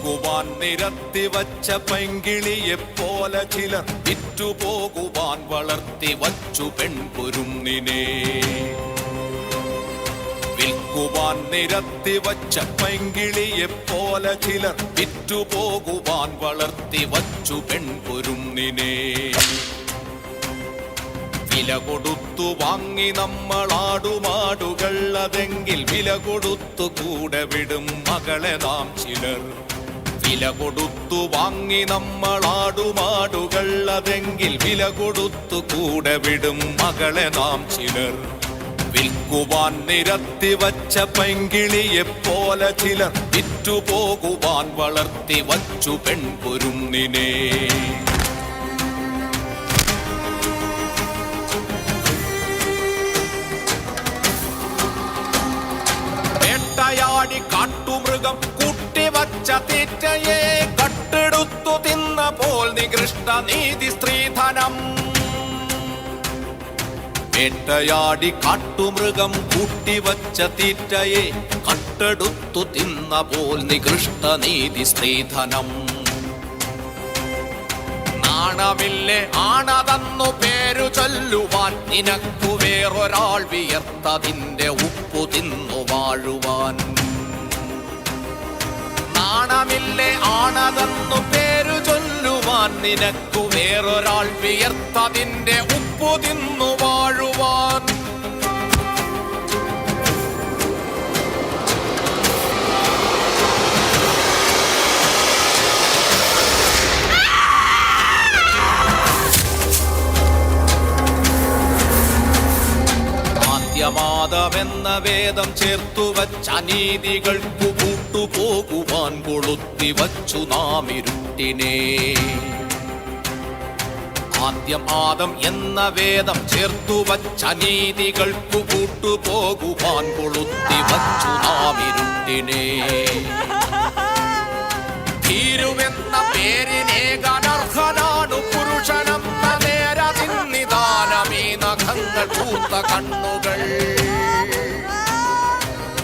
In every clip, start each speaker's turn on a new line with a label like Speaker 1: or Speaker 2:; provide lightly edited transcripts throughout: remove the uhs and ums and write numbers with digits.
Speaker 1: വിൽക്കുവാൻ നിരത്തി വച്ച പൈങ്കിളിയെപ്പോലെ ചിലർ വിറ്റുപോകുവാൻ വളർത്തി വച്ചു പെൺകുരുന്നിനെ. വിൽക്കുവാൻ നിരത്തി വച്ച പൈങ്കിളിയെപ്പോലെ ചിലർ വിറ്റുപോകുവാൻ വളർത്തി വച്ചു പെൺകുരുന്നിനെ. വില കൊടുത്തു വാങ്ങി നമ്മളാടുമാടുകൾ, അതെങ്കിൽ വില കൊടുത്തു കൂടെ വിടും മകളെ നാം ചിലർ. വില കൊടുത്തു വാങ്ങി നമ്മളാടുമാടുകൾ, അതെങ്കിൽ വില കൊടുത്തു കൂടെ വിടും മകളെ നാം ചിലർ. വിൽക്കുവാൻ നിരത്തി വച്ച പൈങ്കിളിയെപ്പോലെ ചിലർ വിറ്റുപോകുവാൻ വളർത്തി വച്ചു പെൺകുരുന്നിനെ. വേട്ടയാടി കാട്ടുമൃഗം കൂട്ടിവച്ച തീറ്റയെ കട്ടെടുത്തു തിന്ന പോൽ നികൃഷ്ട നീതി സ്ത്രീധനം. വേട്ടയാടി കാട്ടുമൃഗം കൂട്ടിവച്ച തീറ്റയെ കട്ടെടുത്തു തിന്ന പോൽ നികൃഷ്ട നീതി സ്ത്രീധനം. നാണമില്ലേ ആണതെന്നു പേരു ചൊല്ലുവാൻ, നിനക്കു വേറൊരാൾ വിയർത്തതിന്റെ ഉപ്പു തിന്നു വാഴുവാൻ. നാണമില്ലേ ആണതെന്നു പേരു ചൊല്ലുവാൻ, നിനക്കു വേറൊരാൾ വിയർത്തതിന്റെ ഉപ്പു തിന്നു വാഴുവാൻ. ആദ്യമാദമെന്ന വേദം ചേർത്തു വച്ച അനീതികൾക്കു കൂട്ടുപോകുവാൻ കൊളുത്തി വച്ചു നാം ഇരുട്ടിനെ. ആദ്യം ആദം എന്ന വേദം ചേർത്തു വച്ച അനീതികൾക്കു കൂട്ടുപോകുവാൻ കൊളുത്തി വച്ചു നാം ഇരുട്ടിനെ. ഭീരുവെന്ന പേരിനേകനർഹനാണു പുരുഷനെന്ന നേരതിന്നിദാനമീ നഖങ്ങൾ പൂത്ത കണ്ണുകൾ.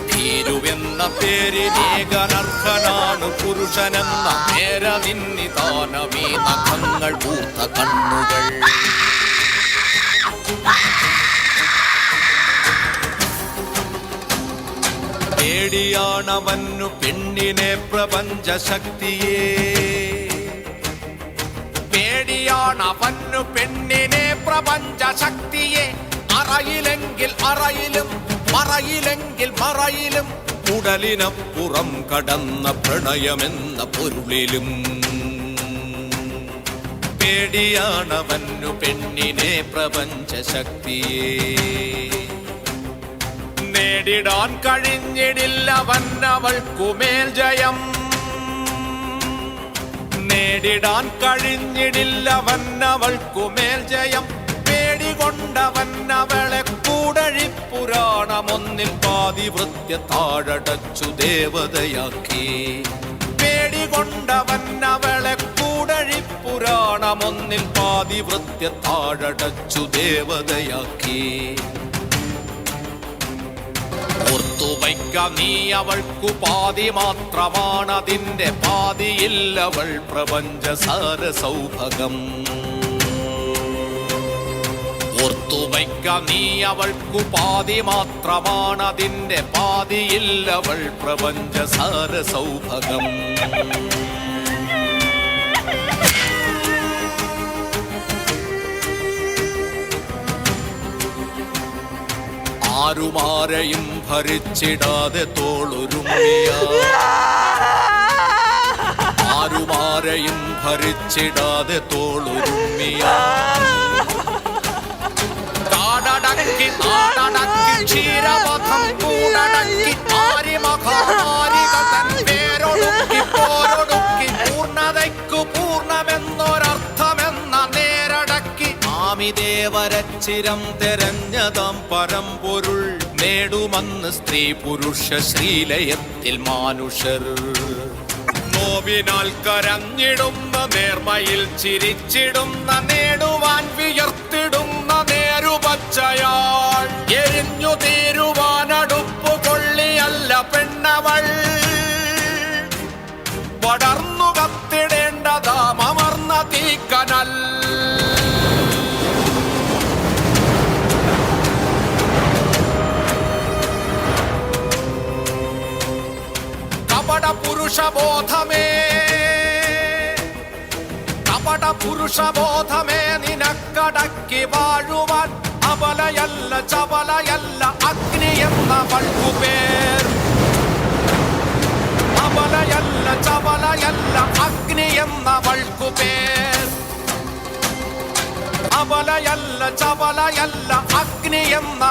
Speaker 1: ഭീരുവെന്ന പേരിനേകനർഹനാണു പുരുഷനെന്ന നേരതിന്നിദാനമീ നഖങ്ങൾ പൂത്ത കണ്ണുകൾ. പേടിയാണവന്നു പെണ്ണിനെ പ്രപഞ്ചശക്തിയെ. പേടിയാണവന്നു പെണ്ണിനെ പ്രപഞ്ചശക്തിയെ. അറയിലെങ്കിൽ അറയിലും മറയിലെങ്കിൽ മറയിലും ഉടലിനപ്പുറം കടന്ന പ്രണയമെന്ന പൊരുളിലും. പേടിയാണവന്നു പെണ്ണിനെ പ്രപഞ്ചശക്തിയെ. നേടിടാൻ കഴിഞ്ഞിടില്ലവന്നവൾക്കുമേൽ ജയം. നേടിടാൻ കഴിഞ്ഞിടില്ലവന്നവൾക്കുമേൽ ജയം. പേടികൊണ്ടവന്നവളെ കൂടഴിപ്പുരാണമൊന്നിൽ പാതിവൃത്യ താഴടച്ചു ദേവതയാക്കി. പേടികൊണ്ടവന്നവളെ കൂടഴിപ്പുരാണമൊന്നിൽ പാതിവൃത്യ താഴടച്ചു ദേവതയാക്കി. ഓർത്തുവയ്ക്ക നീ അവൾക്കു പാതി മാത്രമാണതിന്റെ പാതിയില്ലവൾ പ്രപഞ്ചസാര സൗഭഗം. ഓർത്തുവയ്ക്ക നീ അവൾക്കു പാതി മാത്രമാണതിന്റെ പാതിയില്ലവൾ പ്രപഞ്ചസാര സൗഭഗം. ആരുമാരെയും ഭരിച്ചിടാതെ തോളുരുമ്മിയ. ആരുമാരെയും ഭരിച്ചിടാതെ തോളുരുമ്മിയ. കാടടക്കി നാടടക്കി ക്ഷീരപഥം കൂടടക്കി ആരിമഹാരിക തൻ പേരൊടുക്കി പോരൊടുക്കി പൂർണ്ണതയ്ക്കു പൂർണ്ണമെന്നൊരർത്ഥമെന്ന നേരടക്കി. ആമിദേവരച്ചിരം തെരഞ്ഞതാം പരമ്പൊരുൾ നേടുമെന്ന് സ്ത്രീ പുരുഷ ശ്രീലയത്തിൽ മാനുഷർ. നോവിനാൽ കരഞ്ഞിടുന്ന നേർമയിൽ ചിരിച്ചിടുന്ന നേടുവാൻ വിയർത്തിടുന്ന നേരുപച്ചയാൾ. എരിഞ്ഞു തീരുവാനടുപ്പു കൊള്ളിയല്ല പെണ്ണവൾ. പടർ പുരുഷബോധമേ കപട പുരുഷബോധമേ നിനക്കടക്കി വാഴുവാൻ അബലയല്ല ചപലയല്ല അഗ്നി എന്ന വൾക്കുപേർ അബലയല്ല ചപലയല്ല അഗ്നി എന്ന വൾക്കുപേർ അബലയല്ല ചപലയല്ല അഗ്നി എന്ന